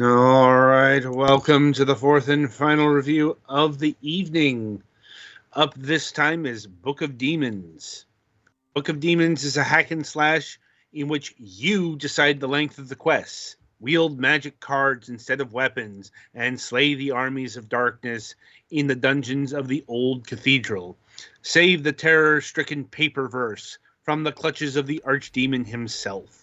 All right, welcome to the fourth and final review of the evening. Up this time is Book of Demons. Book of Demons is a hack and slash in which you decide the length of the quests, wield magic cards instead of weapons, and slay the armies of darkness in the dungeons of the old cathedral. Save the terror-stricken paperverse from the clutches of the archdemon himself.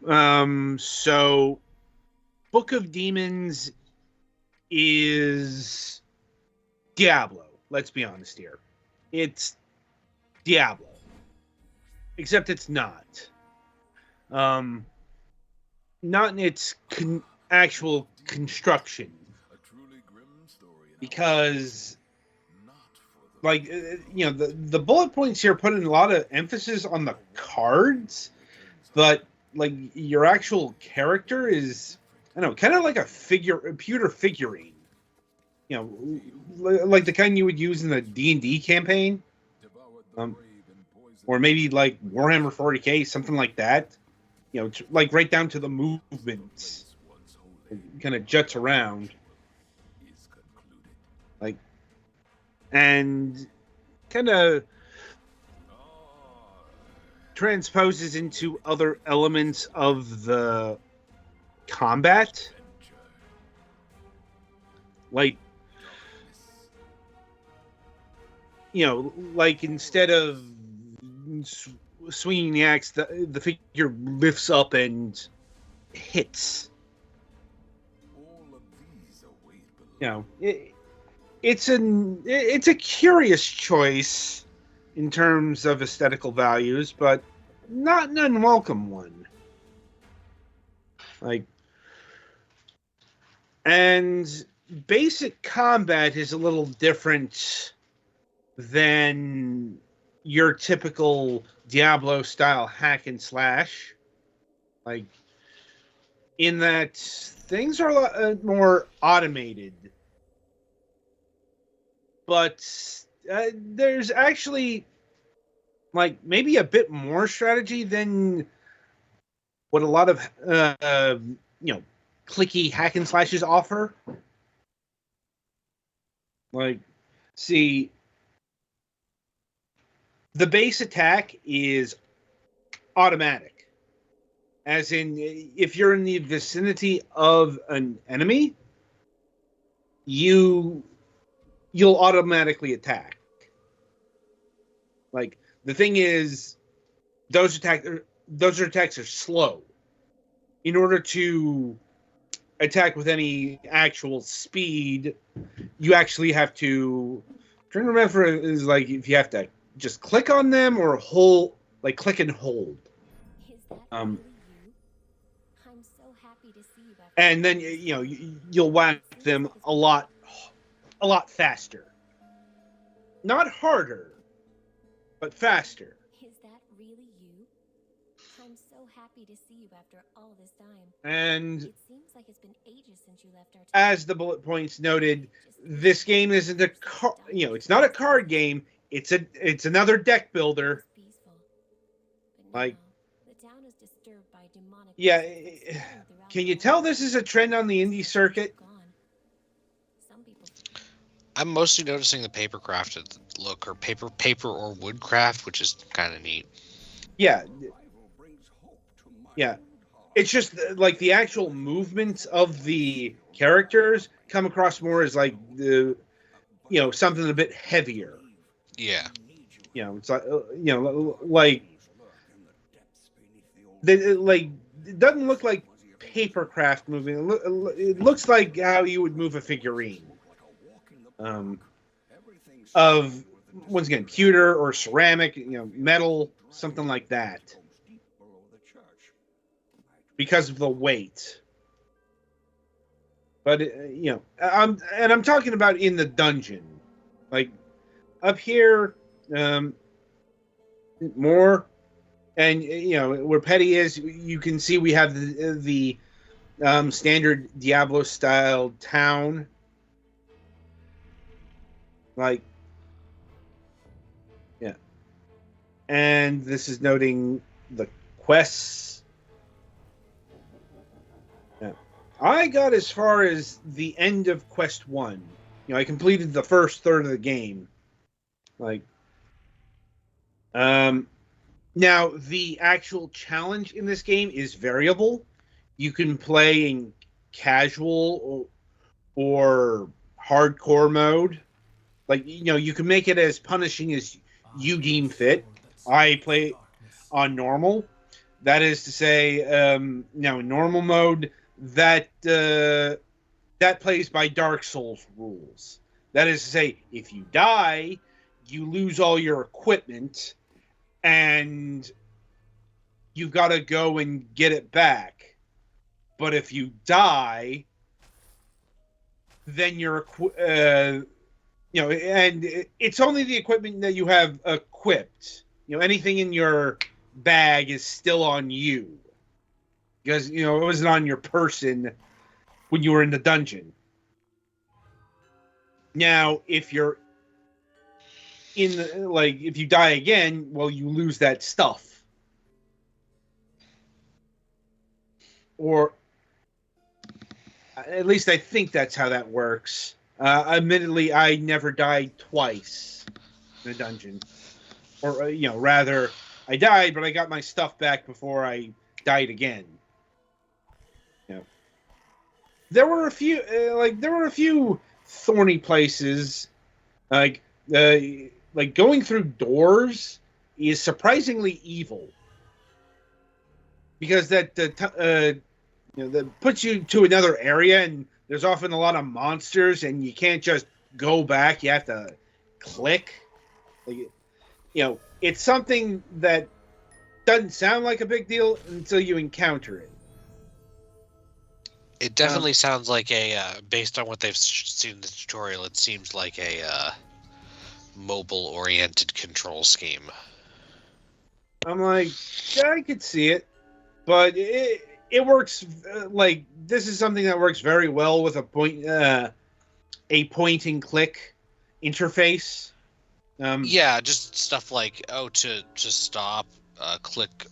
Um, so Book of Demons is Diablo. Let's be honest here. It's Diablo, except it's not. Um, Not in its actual construction, because, the bullet points here put in a lot of emphasis on the cards, but your actual character is, I don't know, kind of like a pewter figurine. Like the kind you would use in the D&D campaign, or maybe like Warhammer 40k, something like that. Like right down to the movements, kind of juts around, like, and kind of transposes into other elements of the combat, like like instead of swinging the axe, the figure lifts up and hits. It's a curious choice in terms of aesthetical values, but not an unwelcome one. And basic combat is a little different than your typical Diablo style hack and slash, in that things are a lot more automated, but there's actually maybe a bit more strategy than what a lot of clicky hack and slashes offer. See, the base attack is automatic, as in, if you're in the vicinity of an enemy, you'll automatically attack. The thing is, those attacks are slow. In order to attack with any actual speed, you actually have to, trying to remember, is if you have to just click on them or click and hold. And then you'll whack them a lot faster. Not harder, but faster. Is that really you? I'm so happy to see you after all this time. And it seems like it's been ages since you left our town. As the bullet points noted, this game isn't it's not a card game. It's another deck builder. The town is disturbed by demonic. Yeah, can you tell this is a trend on the indie circuit? I'm mostly noticing the paper-crafted look, or paper or woodcraft, which is kind of neat. Yeah. It's just the actual movements of the characters come across more as the something a bit heavier. Yeah. It's it doesn't look like papercraft moving. It looks like how you would move a figurine. Of, once again, pewter or ceramic, metal, something like that. Because of the weight. But I'm talking about in the dungeon. Up here, more, and where Petty is, you can see we have the standard Diablo style town. And this is noting the quests. I got as far as the end of Quest 1. I completed the first third of the game. Now, the actual challenge in this game is variable. You can play in casual or hardcore mode. You can make it as punishing as you deem fit. I play on normal. That is to say, in normal mode, that plays by Dark Souls rules. That is to say, if you die, you lose all your equipment, and you've got to go and get it back. But if you die, then and it's only the equipment that you have equipped. Anything in your bag is still on you, because it wasn't on your person when you were in the dungeon. Now, if you're if you die again, well, you lose that stuff. Or at least I think that's how that works. Admittedly, I never died twice in a dungeon. Or, rather, I died, but I got my stuff back before I died again. There were a few thorny places. Going through doors is surprisingly evil, because that puts you to another area, and there's often a lot of monsters, and you can't just go back. You have to click. It's something that doesn't sound like a big deal until you encounter it. It definitely sounds like based on what they've seen in the tutorial, it seems like a mobile-oriented control scheme. I'm like, yeah, I could see it, but it works. This is something that works very well with a point and click interface. Yeah, just stuff like to stop, click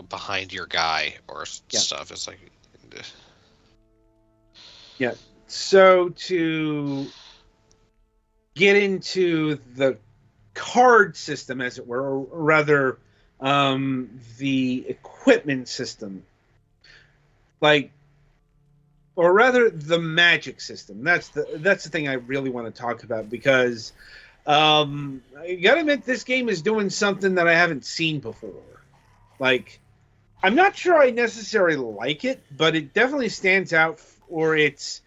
behind your guy or stuff. It's like. Yeah. So to get into the card system, as it were, or rather, the equipment system, or rather, the magic system. That's the thing I really want to talk about, because I gotta admit, this game is doing something that I haven't seen before. I'm not sure I necessarily like it, but it definitely stands out for its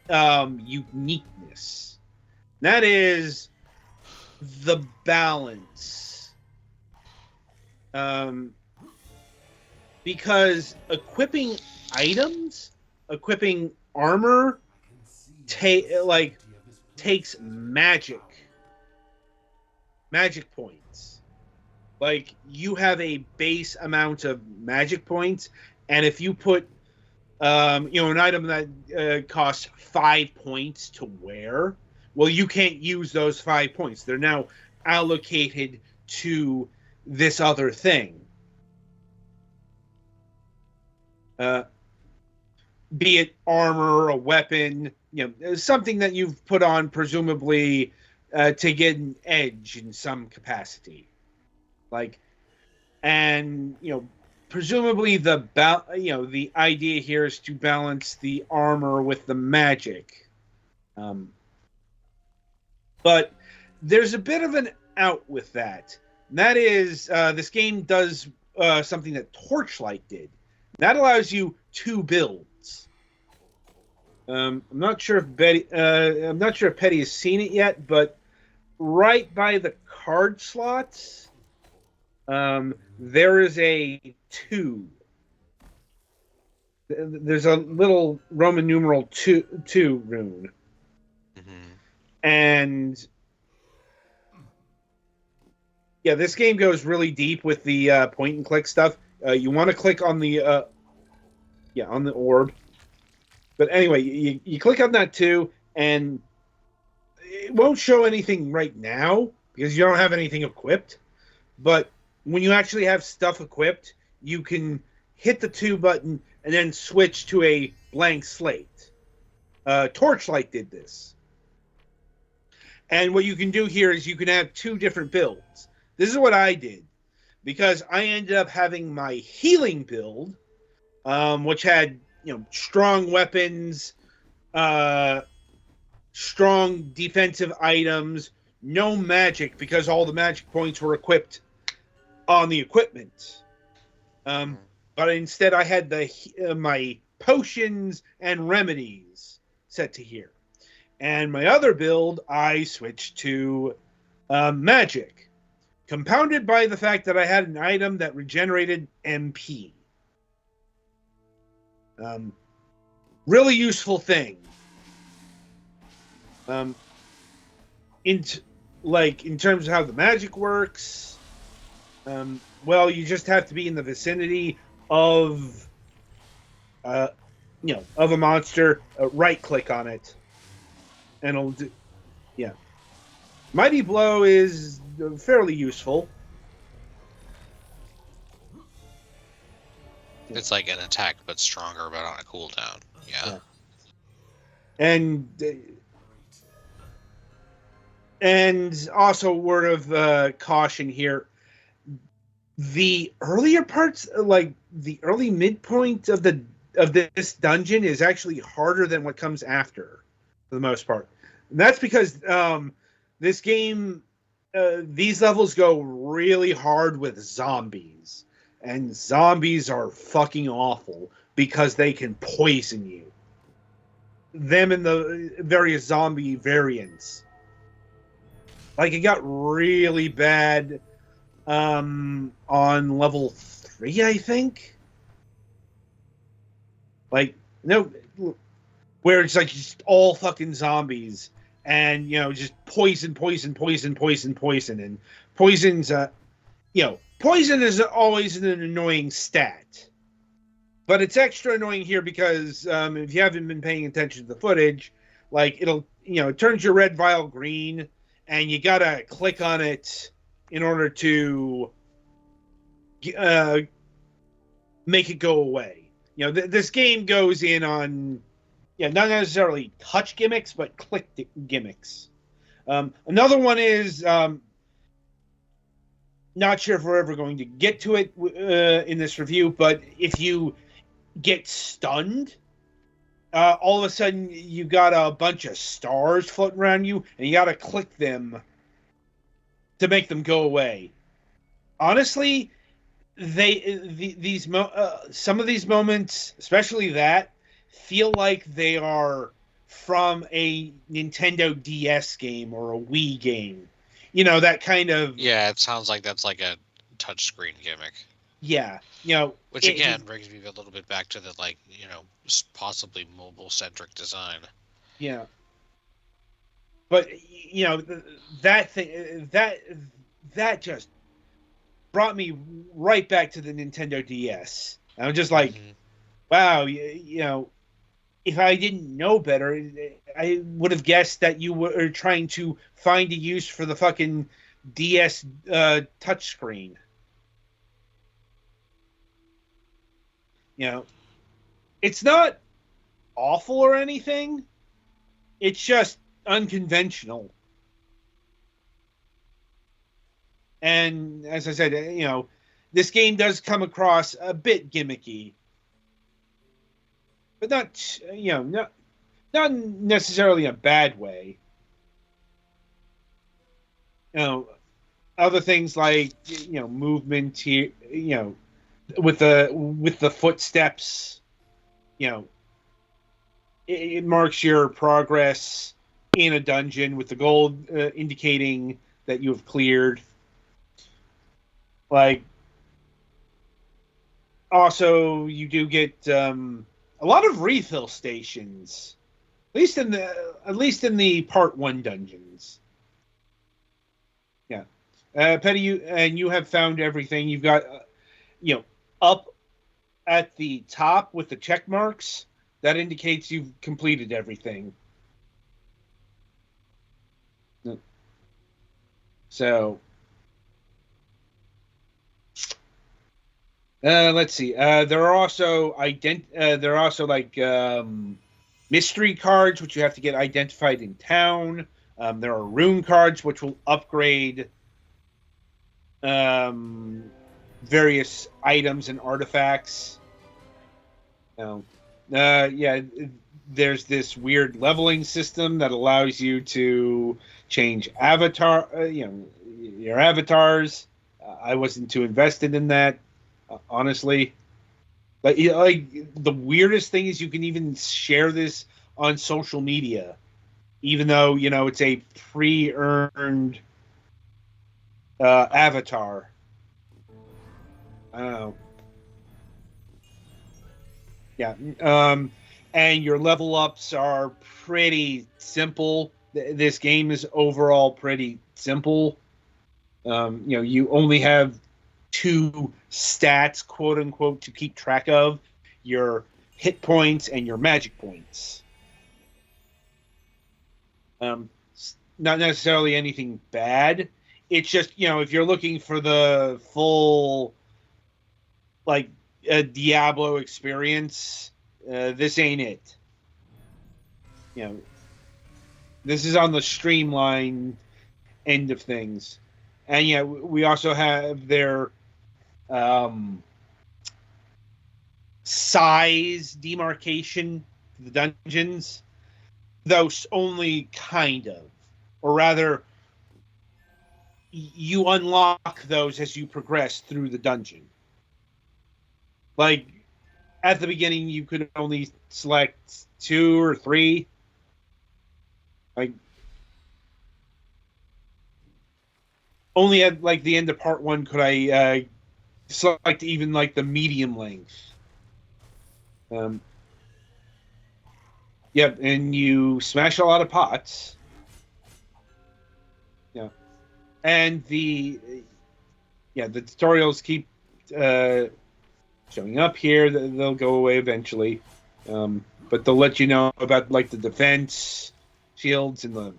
uniqueness. That is the balance. Because equipping items, equipping armor, takes magic points. You have a base amount of magic points, and if you put an item that costs 5 points to wear, well, you can't use those 5 points. They're now allocated to this other thing. Be it armor, a weapon, something that you've put on presumably to get an edge in some capacity. Presumably the idea here is to balance the armor with the magic. But there's a bit of an out with that. And that is, this game does something that Torchlight did. That allows you 2 builds. I'm not sure if Petty has seen it yet, but right by the card slots, there is a 2. There's a little Roman numeral 2 rune. Mm-hmm. And yeah, this game goes really deep with the point and click stuff. You want to click on the on the orb. But anyway, you click on that 2, and it won't show anything right now because you don't have anything equipped. But when you actually have stuff equipped, you can hit the 2 button and then switch to a blank slate. Torchlight did this. And what you can do here is you can have 2 different builds. This is what I did, because I ended up having my healing build, which had, strong weapons, strong defensive items, no magic because all the magic points were equipped on the equipment. But instead, I had my potions and remedies set to here. And my other build, I switched to magic, compounded by the fact that I had an item that regenerated MP. Really useful thing. In terms of how the magic works, well, you just have to be in the vicinity of of a monster, right click on it, and it'll do. Yeah, Mighty Blow is fairly useful. It's like an attack, but stronger, but on a cooldown. Yeah. And also, word of caution here: the earlier parts, like the early midpoint of this dungeon, is actually harder than what comes after, for the most part. And that's because this game, these levels go really hard with zombies, and zombies are fucking awful because they can poison you. Them and the various zombie variants. Like, it got really bad on level 3, I think. Like, no, where it's like just all fucking zombies, and just poison, and poison's poison is always an annoying stat, but it's extra annoying here because if you haven't been paying attention to the footage, like it turns your red vial green, and you gotta click on it in order to make it go away. This game goes in on not necessarily touch gimmicks, but click gimmicks. Another one is, not sure if we're ever going to get to it in this review, but if you get stunned, all of a sudden you got a bunch of stars floating around you, and you got to click them to make them go away. Honestly, some of these moments, especially that, feel like they are from a Nintendo DS game or a Wii game. That kind of... Yeah, it sounds like that's like a touchscreen gimmick. Yeah, which again brings me a little bit back to the possibly mobile-centric design. Yeah, but that thing that just brought me right back to the Nintendo DS. I'm just like, wow, if I didn't know better, I would have guessed that you were trying to find a use for the fucking DS touchscreen. It's not awful or anything. It's just unconventional. And as I said, this game does come across a bit gimmicky, but not necessarily a bad way. Other things like movement here, with the footsteps, it marks your progress in a dungeon with the gold indicating that you have cleared. Like, also, you do get a lot of refill stations, at least in the part 1 dungeons. Yeah, Petty, you have found everything. You've got up at the top with the check marks. That indicates you've completed everything. So, Let's see. There are also like mystery cards which you have to get identified in town. There are rune cards which will upgrade various items and artifacts. Yeah, there's this weird leveling system that allows you to change your avatars. I wasn't too invested in that, honestly. But like the weirdest thing is you can even share this on social media, even though it's a pre-earned avatar. I don't know. Yeah. And your level ups are pretty simple. This game is overall pretty simple. You only have two stats, quote unquote, to keep track of: your hit points and your magic points. Um, Not necessarily anything bad. It's just if you're looking for the full like a Diablo experience, this ain't it. You know, this is on the streamline end of things, and yeah, we also have their um, size demarcation for the dungeons, though only kind of, or rather, you unlock those as you progress through the dungeon. Like at the beginning, you could only select 2 or 3. Like only at like the end of part 1 could I select even like the medium length. Yep, and you smash a lot of pots. Yeah, and the tutorials keep showing up here. They'll go away eventually, but they'll let you know about like the defense shields and the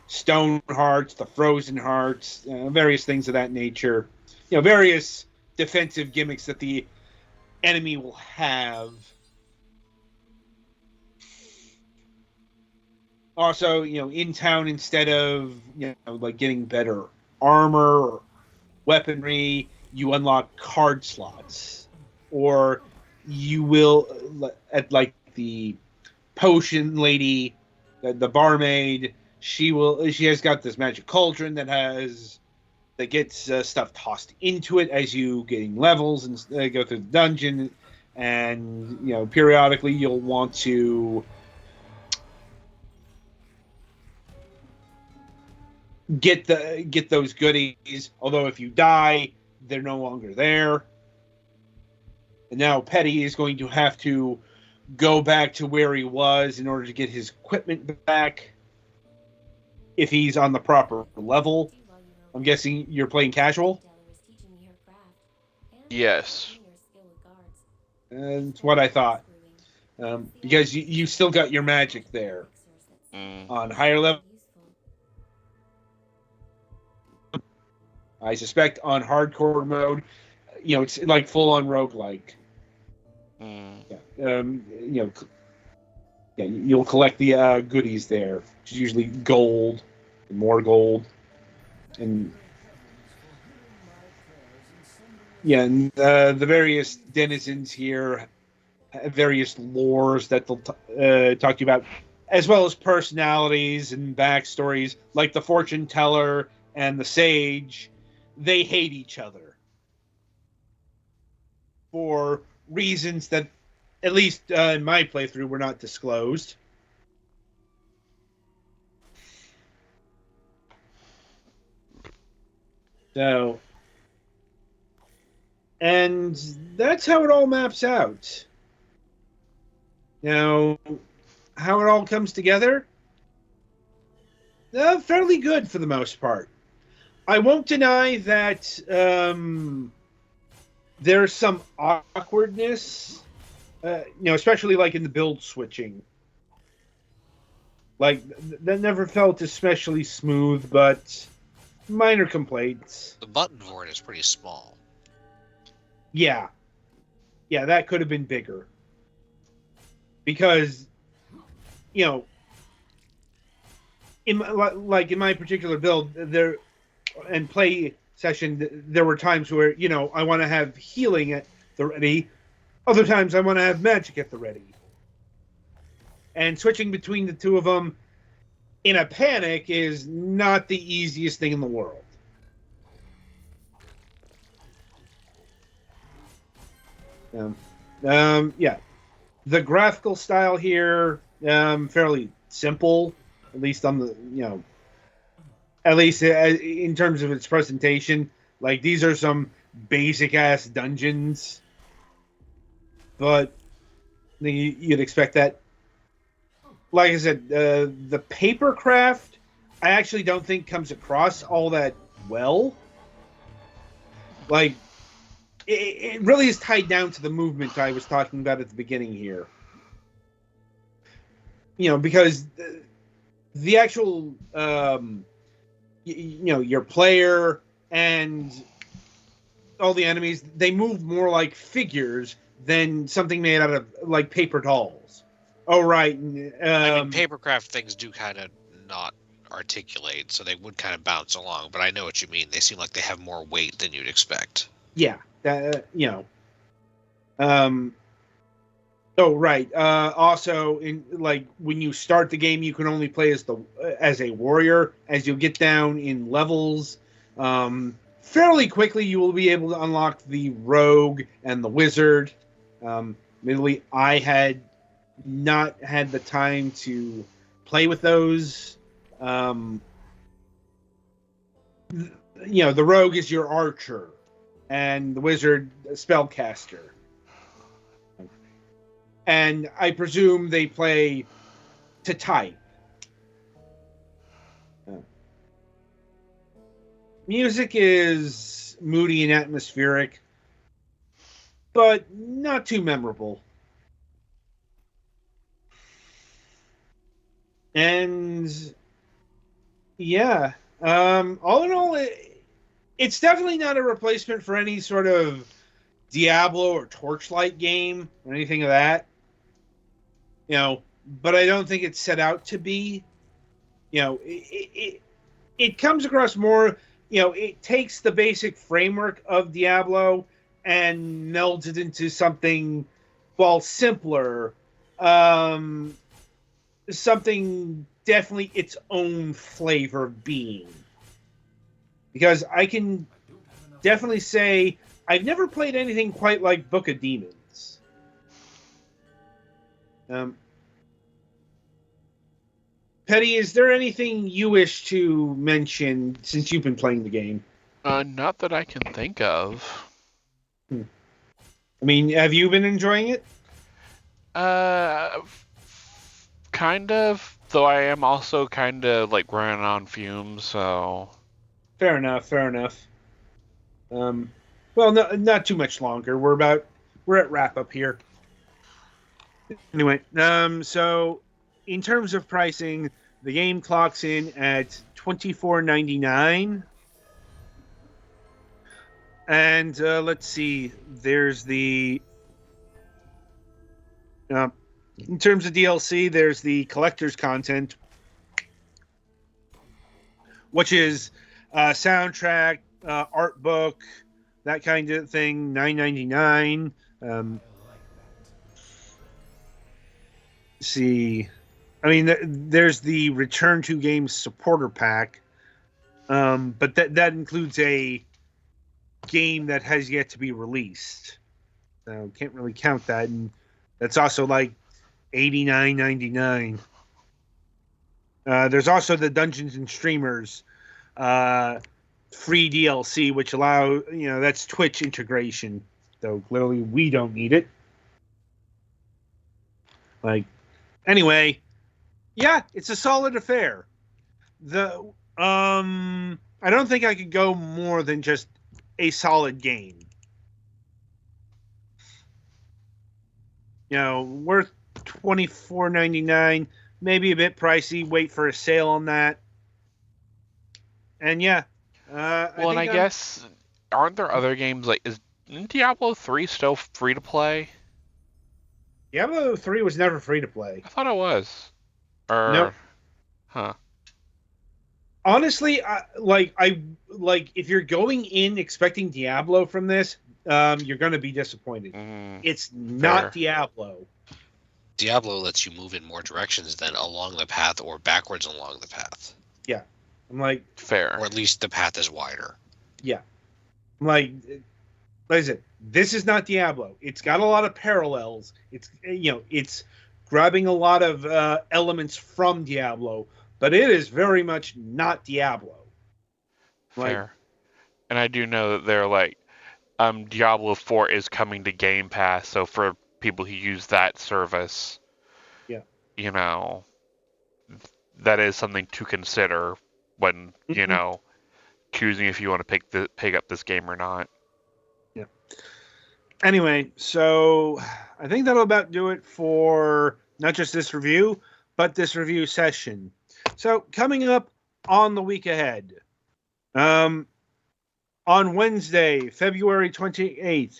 stone hearts, the frozen hearts, various things of that nature. Various defensive gimmicks that the enemy will have. Also, in town, instead of like getting better armor or weaponry, you unlock card slots, or you will at like the potion lady, the barmaid. She has got this magic cauldron that gets stuff tossed into it as you getting levels and go through the dungeon, and periodically you'll want to get those goodies. Although if you die, they're no longer there. And now Petty is going to have to go back to where he was in order to get his equipment back. If he's on the proper level. I'm guessing you're playing casual? Yes. That's what I thought. Because you still got your magic there. On higher level, I suspect on hardcore mode, it's like full on roguelike. Yeah. You'll collect the goodies there, which is usually gold and more gold, and and the various denizens here have various lores that they'll talk to you about, as well as personalities and backstories, like the fortune teller and the sage. They hate each other for reasons that, at least in my playthrough, were not disclosed. So, and that's how it all maps out. Now, how it all comes together? Fairly good for the most part. I won't deny that there's some awkwardness, especially like in the build switching. Like, that never felt especially smooth, but minor complaints. The button for it is pretty small. Yeah. Yeah, that could have been bigger. Because, you know, in my particular build, and play session, there were times where, I want to have healing at the ready. Other times I want to have magic at the ready. And switching between the two of them in a panic is not the easiest thing in the world. Yeah. The graphical style here, fairly simple, at least on the, at least in terms of its presentation. Like, these are some basic ass dungeons, but you'd expect that. Like I said, the papercraft I actually don't think comes across all that well. Like, it really is tied down to the movement I was talking about at the beginning here. Because the actual, your player and all the enemies, they move more like figures than something made out of, like, paper dolls. Oh, right. I mean, papercraft things do kind of not articulate, so they would kind of bounce along, but I know what you mean. They seem like they have more weight than you'd expect. Yeah. Oh, right. Also, when you start the game, you can only play as a warrior. As you get down in levels, fairly quickly you will be able to unlock the rogue and the wizard. Admittedly, I had not had the time to play with those. The rogue is your archer, and the wizard, spellcaster. And I presume they play to type. Music is moody and atmospheric, but not too memorable. And yeah, all in all, it's definitely not a replacement for any sort of Diablo or Torchlight game or anything of that. But I don't think it's set out to be. It comes across more, it takes the basic framework of Diablo and melds it into something, well, simpler, something definitely its own flavor of being. Because I can definitely say I've never played anything quite like Book of Demons. Petty, is there anything you wish to mention since you've been playing the game? Not that I can think of. I mean, have you been enjoying it? Kind of. Though I am also kind of like running on fumes, so. Fair enough. Well, no, not too much longer. We're at wrap up here. Anyway, so in terms of pricing, the game clocks in at $24.99. And let's see, there's the in terms of DLC, there's the collector's content, which is soundtrack, art book, that kind of thing, $9.99. See, I mean, there's the Return to Games supporter pack, but that includes a game that has yet to be released. So can't really count that, and that's also like $89.99. There's also the Dungeons and Streamers free DLC, which that's Twitch integration. Though clearly we don't need it. Anyway, yeah, it's a solid affair. I don't think I could go more than just a solid game. Worth $24.99, maybe a bit pricey. Wait for a sale on that. And yeah. I guess aren't there other games like Isn't Diablo 3 still free to play? Diablo 3 was never free to play. I thought it was. Nope. Huh. Honestly, if you're going in expecting Diablo from this, you're going to be disappointed. It's not fair. Diablo. Diablo lets you move in more directions than along the path or backwards along the path. Yeah. I'm like, fair. Or at least the path is wider. Yeah. I'm like I said, this is not Diablo. It's got a lot of parallels. It's grabbing a lot of elements from Diablo, but it is very much not Diablo. Fair. And I do know that they're like, Diablo 4 is coming to Game Pass, so for people who use that service, yeah, that is something to consider when choosing if you want to pick up this game or not. Yeah. Anyway, so I think that'll about do it for not just this review, but this review session. So coming up on the week ahead, on Wednesday, February 28th,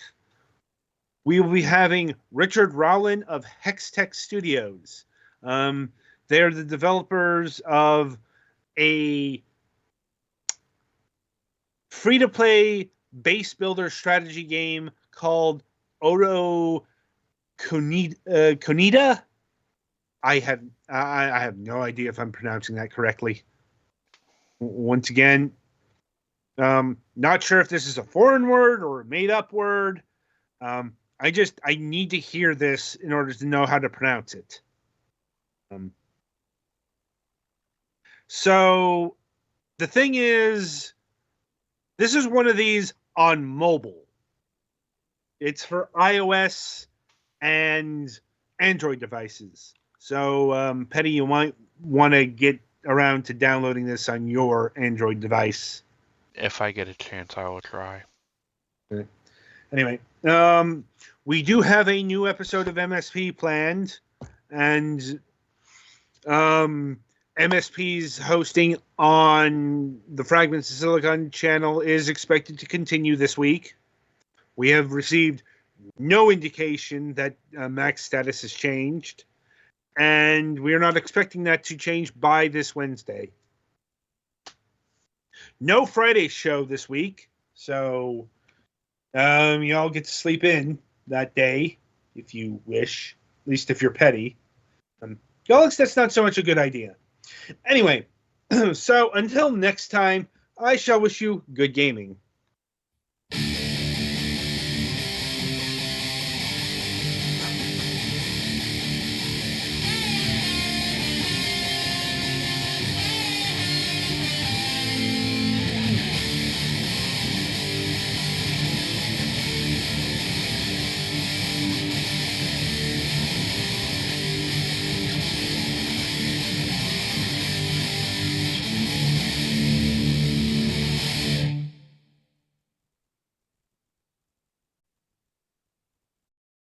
we will be having Richard Rowland of Hextech Studios. They're the developers of a free-to-play base builder strategy game called Odo Konida. I have no idea if I'm pronouncing that correctly. Once again, not sure if this is a foreign word or a made-up word. I need to hear this in order to know how to pronounce it. So the thing is, this is one of these on mobile. It's for iOS and Android devices. So, Petty, you might want to get around to downloading this on your Android device. If I get a chance, I will try. Okay. Anyway, we do have a new episode of MSP planned, and MSP's hosting on the Fragments of Silicon channel is expected to continue this week. We have received no indication that Mac's status has changed, and we are not expecting that to change by this Wednesday. No Friday show this week, so y'all get to sleep in that day if you wish, at least if you're Petty. Alex, that's not so much a good idea. Anyway, so until next time, I shall wish you good gaming.